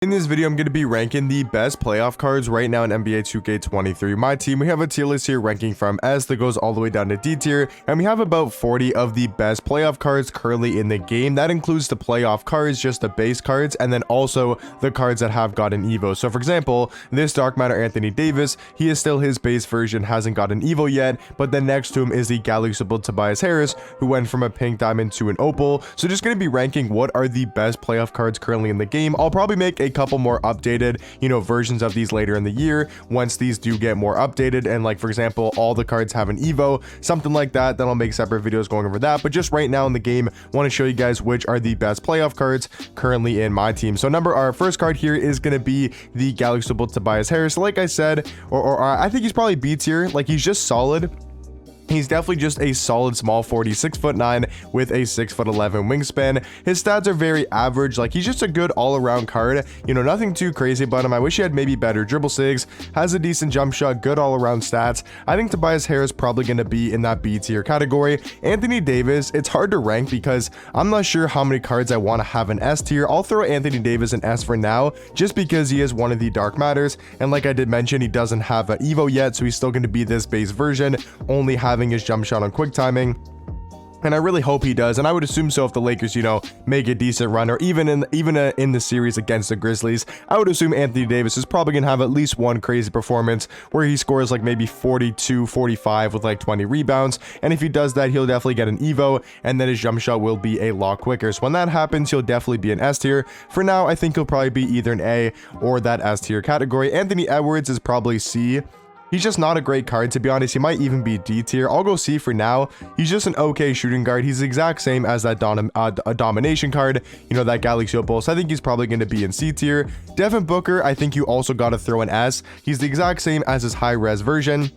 In this video, I'm going to be ranking the best playoff cards right now in NBA 2K23. My team, we have a tier list here ranking from S that goes all the way down to D tier, and we have about 40 of the best playoff cards currently in the game. That includes the playoff cards, just the base cards, and then also the cards that have gotten Evo. So for example, this Dark Matter Anthony Davis, he is still his base version, hasn't gotten Evo yet, but then next to him is the Galaxy Build Tobias Harris, who went from a pink diamond to an opal. So just going to be ranking what are the best playoff cards currently in the game. I'll probably make a couple more updated versions of these later in the year once these do get more updated, and like for example all the cards have an Evo, something like that. Then I'll make separate videos going over that, but just right now in the game want to show you guys which are the best playoff cards currently in my team. So our first card here is going to be the Galaxy Build Tobias Harris. Like I said, or I think he's probably B tier. Like, he's just solid. He's definitely just a solid small forward. 6'9" with a 6'11" wingspan. His stats are very average. Like, he's just a good all-around card. Nothing too crazy about him. I wish he had maybe better dribble sigs. Has a decent jump shot, good all-around stats. I think Tobias Harris probably going to be in that B tier category. Anthony Davis, it's hard to rank because I'm not sure how many cards I want to have an S tier. I'll throw Anthony Davis in S for now, just because he is one of the Dark Matters. And like I did mention, he doesn't have an Evo yet, so he's still going to be this base version, only having his jump shot on quick timing. And I really hope he does, and I would assume so if the Lakers, make a decent run, or even in the series against the Grizzlies. I would assume Anthony Davis is probably going to have at least one crazy performance where he scores like maybe 42, 45 with like 20 rebounds. And if he does that, he'll definitely get an Evo, and then his jump shot will be a lot quicker. So when that happens, he'll definitely be an S tier. For now, I think he'll probably be either an A or that S tier category. Anthony Edwards is probably C. He's just not a great card, to be honest. He might even be D tier. I'll go C for now. He's just an okay shooting guard. He's the exact same as that domination card, that Galaxy Opal. So I think he's probably going to be in C tier. Devin Booker, I think you also got to throw an S. He's the exact same as his high-res version.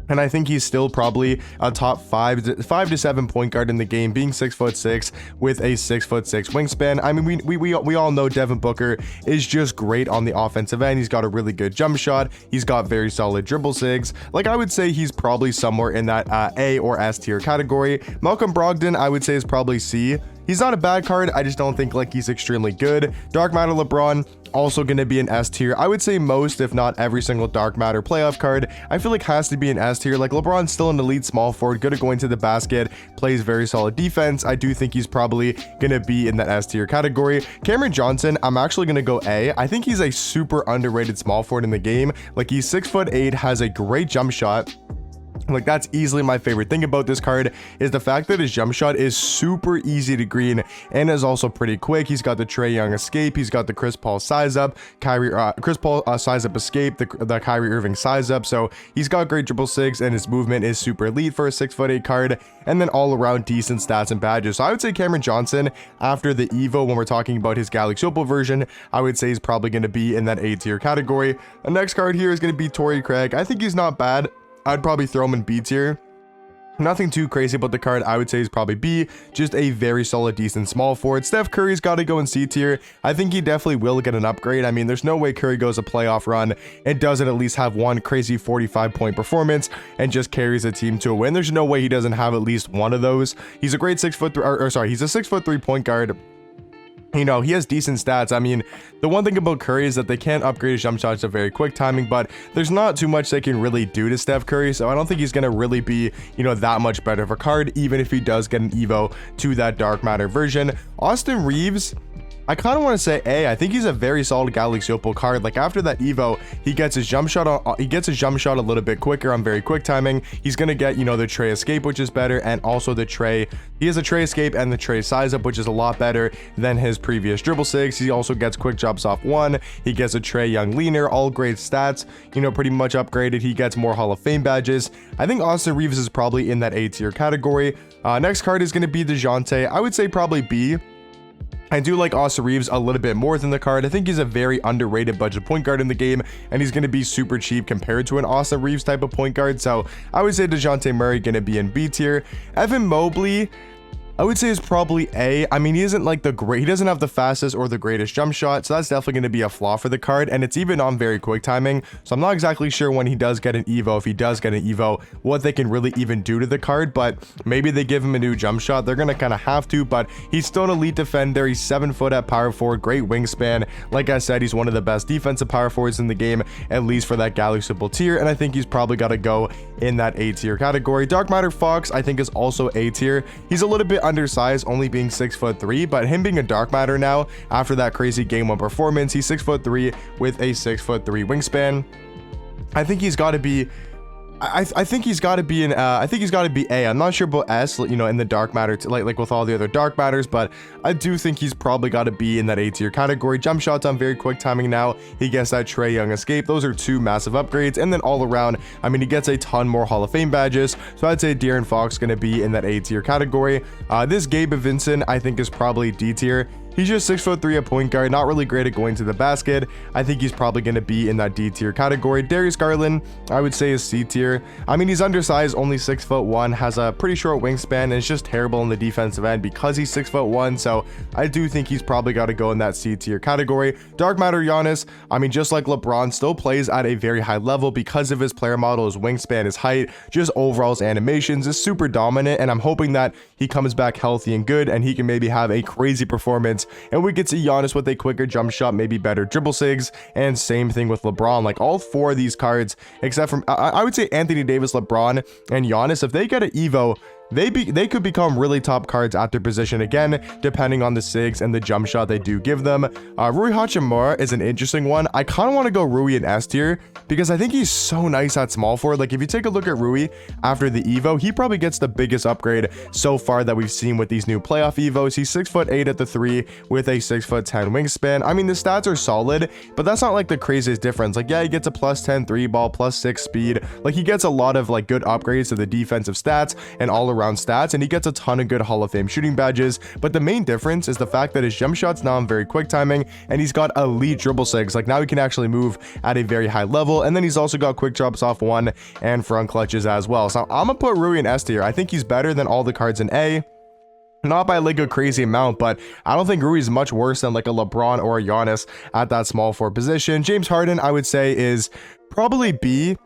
And I think he's still probably a top 5 to 7 point guard in the game, being 6'6" with a 6'6" wingspan. I mean, we all know Devin Booker is just great on the offensive end. He's got a really good jump shot. He's got very solid dribble sigs. Like, I would say he's probably somewhere in that A or S tier category. Malcolm Brogdon, I would say, is probably C. He's not a bad card. I just don't think like he's extremely good. Dark Matter LeBron, also going to be an S tier. I would say most, if not every single Dark Matter playoff card, I feel like has to be an S tier. Like, LeBron's still an elite small forward, good at going to the basket, plays very solid defense. I do think he's probably going to be in that S tier category. Cameron Johnson, I'm actually going to go A. I think he's a super underrated small forward in the game. Like, he's 6'8", has a great jump shot. Like, that's easily my favorite thing about this card, is the fact that his jump shot is super easy to green and is also pretty quick. He's got the Trae Young escape. He's got the Chris Paul size up, Chris Paul size up escape, the Kyrie Irving size up. So he's got great dribble sigs, and his movement is super elite for a 6'8" card, and then all around decent stats and badges. So I would say Cameron Johnson, after the Evo, when we're talking about his Galaxy Opal version, I would say he's probably going to be in that A tier category. The next card here is going to be Torrey Craig. I think he's not bad. I'd probably throw him in B tier. Nothing too crazy about the card. I would say he's probably B, just a very solid, decent small forward. Steph Curry's got to go in C tier. I think he definitely will get an upgrade. I mean, there's no way Curry goes a playoff run and doesn't at least have one crazy 45-point performance and just carries a team to a win. There's no way he doesn't have at least one of those. He's a great he's a 6'3" point guard. He has decent stats. I mean, the one thing about Curry is that they can't upgrade his jump shots to very quick timing, but there's not too much they can really do to Steph Curry, so I don't think he's going to really be, that much better of a card, even if he does get an Evo to that Dark Matter version. Austin Reeves, I kind of want to say A. I think he's a very solid Galaxy Opal card. Like, after that Evo, he gets his jump shot a little bit quicker on very quick timing. He's going to get, the Trae escape, which is better, and also he has a Trae escape and the Trae size up, which is a lot better than his previous dribble sigs. He also gets quick jumps off one. He gets a Trae Young leaner, all great stats, pretty much upgraded. He gets more Hall of Fame badges. I think Austin Reeves is probably in that A tier category. Next card is going to be DeJounte. I would say probably B. I do like Austin Reeves a little bit more than the card. I think he's a very underrated budget point guard in the game, and he's going to be super cheap compared to an Austin Reeves type of point guard. So I would say DeJounte Murray going to be in B tier. Evan Mobley, I would say is probably A. I mean, he isn't like he doesn't have the fastest or the greatest jump shot, so that's definitely going to be a flaw for the card, and it's even on very quick timing, so I'm not exactly sure when he does get an Evo, if he does get an Evo, what they can really even do to the card, but maybe they give him a new jump shot. They're going to kind of have to, but he's still an elite defender. He's 7 foot at power forward, great wingspan. Like I said, he's one of the best defensive power forwards in the game, at least for that Galactical tier, and I think he's probably got to go in that A tier category. Dark Matter Fox, I think, is also A tier. He's a little bit undersized, only being 6'3", but him being a Dark Matter now, after that crazy game 1 performance, he's 6'3" with a 6'3" wingspan. I think he's got to be I think he's got to be an I think he's got to be A. I'm not sure about S, you know, in the dark matter, like with all the other dark matters, but I do think he's probably got to be in that A tier category. Jump shots on very quick timing now. He gets that Trae Young escape. Those are 2 massive upgrades, and then all around, I mean, he gets a ton more Hall of Fame badges. So I'd say De'Aaron Fox going to be in that A tier category. This Gabe Vincent, I think, is probably D tier. He's just 6'3" at point guard, not really great at going to the basket. I think he's probably going to be in that D tier category. Darius Garland, I would say, is C tier. I mean, he's undersized, only 6'1", has a pretty short wingspan, and is just terrible in the defensive end because he's 6'1". So I do think he's probably got to go in that C tier category. Dark Matter Giannis, I mean, just like LeBron, still plays at a very high level because of his player model, his wingspan, his height, just overall his animations is super dominant, and I'm hoping that he comes back healthy and good, and he can maybe have a crazy performance, and we could see Giannis with a quicker jump shot, maybe better dribble sigs, and same thing with LeBron. Like all 4 of these cards, except from I would say Anthony Davis, LeBron, and Giannis, if they get an Evo, they could become really top cards at their position again, depending on the sigs and the jump shot they do give them. Rui Hachimura is an interesting one. I kind of want to go Rui in S tier because I think he's so nice at small forward. Like if you take a look at Rui after the Evo, he probably gets the biggest upgrade so far that we've seen with these new playoff Evos. He's 6'8" at the 3 with a 6'10" wingspan. I mean, the stats are solid, but that's not like the craziest difference. Like, yeah, he gets a +10 3 ball, +6 speed. Like he gets a lot of like good upgrades to the defensive stats and all around stats, and he gets a ton of good Hall of Fame shooting badges, but the main difference is the fact that his jump shots now on very quick timing, and he's got elite dribble sigs. Like now he can actually move at a very high level, and then he's also got quick drops off 1 and front clutches as well. So I'm gonna put Rui in S tier. I think he's better than all the cards in A. Not by like a crazy amount, but I don't think Rui is much worse than like a LeBron or a Giannis at that small forward position. James Harden, I would say, is probably B.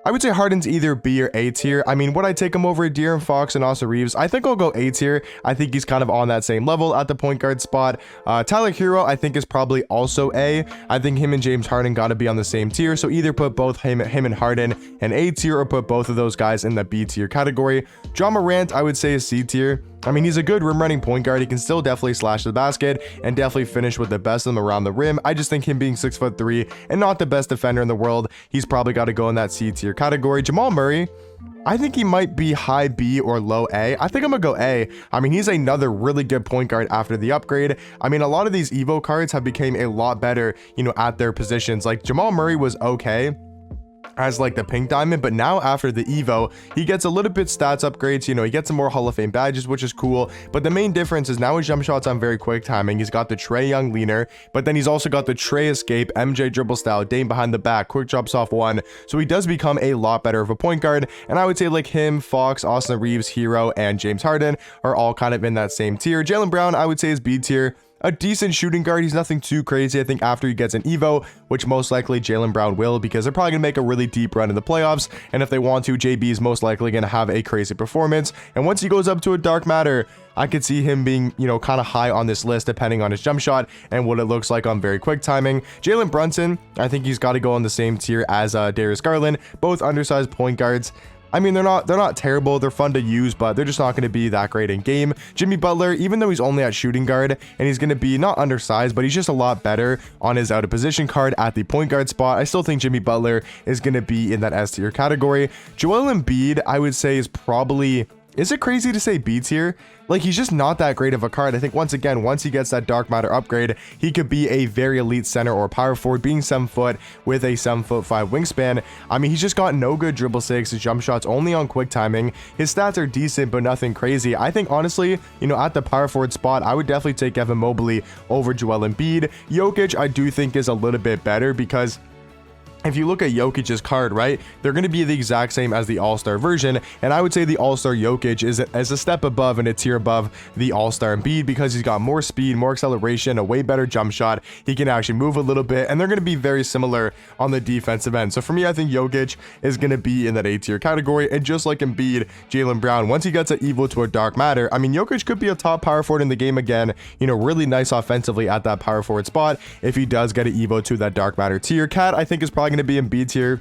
I would say Harden's either B or A tier. I mean, would I take him over De'Aaron Fox and Austin Reeves? I think I'll go A tier. I think he's kind of on that same level at the point guard spot. Tyler Hero, I think, is probably also A. I think him and James Harden got to be on the same tier. So either put both him and Harden in A tier, or put both of those guys in the B tier category. John Morant, I would say, is C tier. I mean, he's a good rim running point guard. He can still definitely slash the basket and definitely finish with the best of them around the rim. I just think him being 6'3" and not the best defender in the world, he's probably got to go in that C tier category. Jamal Murray, I think he might be high B or low A. I think I'm gonna go A. I mean, he's another really good point guard after the upgrade. I mean, a lot of these Evo cards have become a lot better, you know, at their positions. Like Jamal Murray was okay as like the pink diamond, but now after the Evo, he gets a little bit stats upgrades. You know, he gets some more Hall of Fame badges, which is cool, but the main difference is now his jump shots on very quick timing. He's got the Trae Young leaner, but then he's also got the Trae escape, MJ dribble style, Dame behind the back, quick drops off 1, so he does become a lot better of a point guard. And I would say like him, Fox, Austin Reeves, Hero, and James Harden are all kind of in that same tier. Jaylen Brown, I would say, is B tier. A decent shooting guard. He's nothing too crazy. I think after he gets an Evo, which most likely Jaylen Brown will, because they're probably going to make a really deep run in the playoffs, and if they want to, JB is most likely going to have a crazy performance. And once he goes up to a dark matter, I could see him being, you know, kind of high on this list depending on his jump shot and what it looks like on very quick timing. Jalen Brunson, I think he's got to go on the same tier as Darius Garland, both undersized point guards. I mean, they're not terrible. They're fun to use, but they're just not going to be that great in game. Jimmy Butler, even though he's only at shooting guard and he's going to be not undersized, but he's just a lot better on his out of position card at the point guard spot. I still think Jimmy Butler is going to be in that S tier category. Joel Embiid, I would say, is probably... Is it crazy to say B tier? Like, he's just not that great of a card. I think once again, once he gets that dark matter upgrade, he could be a very elite center or power forward, being 7 foot with a 7'5" wingspan. I mean, he's just got no good dribble sigs. His jump shots only on quick timing. His stats are decent, but nothing crazy. I think honestly, you know, at the power forward spot, I would definitely take Evan Mobley over Joel Embiid. Jokic, I do think, is a little bit better because if you look at Jokic's card, right, they're going to be the exact same as the All-Star version, and I would say the All-Star Jokic is a step above and a tier above the All-Star Embiid because he's got more speed, more acceleration, a way better jump shot. He can actually move a little bit, and they're going to be very similar on the defensive end. So for me, I think Jokic is going to be in that A tier category, and just like Embiid, Jaylen Brown, once he gets an Evo to a Dark Matter, I mean, Jokic could be a top power forward in the game again, you know, really nice offensively at that power forward spot if he does get an Evo to that Dark Matter tier. Cat, I think, is probably going to be in B tier.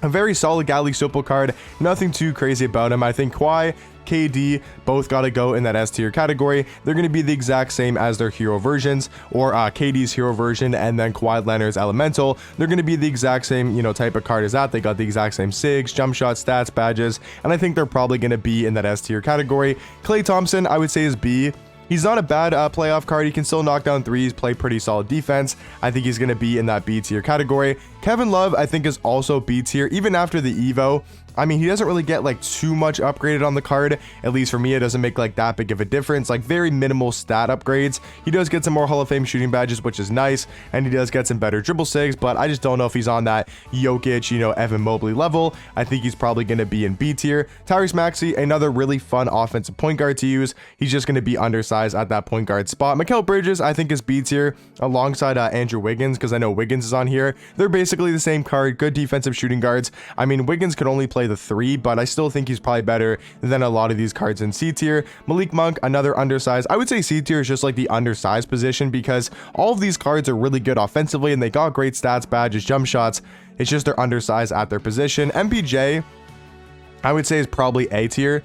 A very solid Gali Supple card, nothing too crazy about him. I think Kawhi, KD both got to go in that S tier category. They're going to be the exact same as their hero versions, or KD's hero version and then Kawhi Leonard's elemental. They're going to be the exact same, you know, type of card as that. They got the exact same SIGs, jump shot, stats, badges, and I think they're probably going to be in that S tier category. Klay Thompson, I would say, is B. He's not a bad playoff card. He can still knock down threes, play pretty solid defense. I think he's going to be in that B tier category. Kevin Love, I think, is also B tier, even after the Evo. I mean, he doesn't really get like too much upgraded on the card. At least for me, it doesn't make like that big of a difference. Like very minimal stat upgrades. He does get some more Hall of Fame shooting badges, which is nice. And he does get some better dribble sigs, but I just don't know if he's on that Jokic, you know, Evan Mobley level. I think he's probably going to be in B tier. Tyrese Maxey, another really fun offensive point guard to use. He's just going to be undersized at that point guard spot. Mikal Bridges, I think, is B tier alongside Andrew Wiggins, because I know Wiggins is on here. They're basically the same card, good defensive shooting guards. I mean, Wiggins could only play the 3, but I still think he's probably better than a lot of these cards in C tier. Malik Monk, another undersized. I would say C tier is just like the undersized position because all of these cards are really good offensively and they got great stats, badges, jump shots. It's just they're undersized at their position. MPJ, I would say, is probably A tier.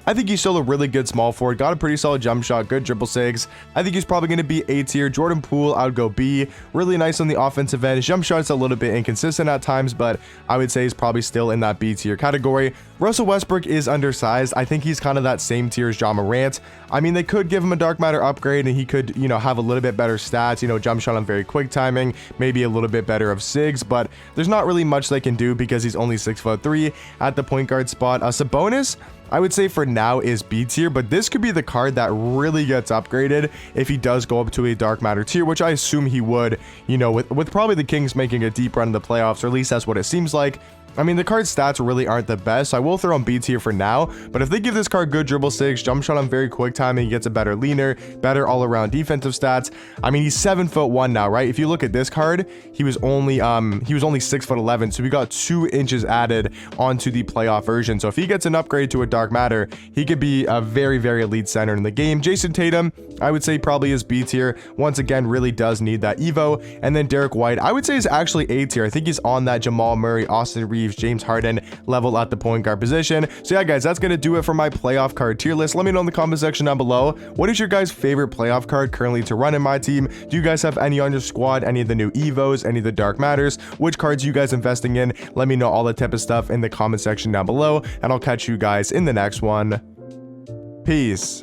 I think he's still a really good small forward, got a pretty solid jump shot, good dribble sigs. I think he's probably going to be A tier. Jordan Poole, I would go B. Really nice on the offensive end. His jump shot's a little bit inconsistent at times, but I would say he's probably still in that B tier category. Russell Westbrook is undersized. I think he's kind of that same tier as John Morant. I mean, they could give him a Dark Matter upgrade and he could, you know, have a little bit better stats, you know, jump shot on very quick timing, maybe a little bit better of SIGs, but there's not really much they can do because he's only 6'3" at the point guard spot. Sabonis, I would say for now is B tier, but this could be the card that really gets upgraded if he does go up to a Dark Matter tier, which I assume he would, you know, with probably the Kings making a deep run in the playoffs, or at least that's what it seems like. I mean, the card's stats really aren't the best, so I will throw him B tier for now, but if they give this card good dribble sigs, jump shot on very quick time, and he gets a better leaner, better all-around defensive stats. I mean, he's 7'1" now, right? If you look at this card, he was only 6'11", so we got 2 inches added onto the playoff version. So if he gets an upgrade to a Dark Matter, he could be a very, very elite center in the game. Jason Tatum, I would say probably is B tier. Once again, really does need that Evo. And then Derek White, I would say is actually A tier. I think he's on that Jamal Murray, Austin Reeves, James Harden level at the point guard position. So yeah, guys, that's going to do it for my playoff card tier list. Let me know in the comment section down below. What is your guys' favorite playoff card currently to run in my team? Do you guys have any on your squad? Any of the new Evos? Any of the Dark Matters? Which cards are you guys investing in? Let me know all that type of stuff in the comment section down below, and I'll catch you guys in the next one. Peace.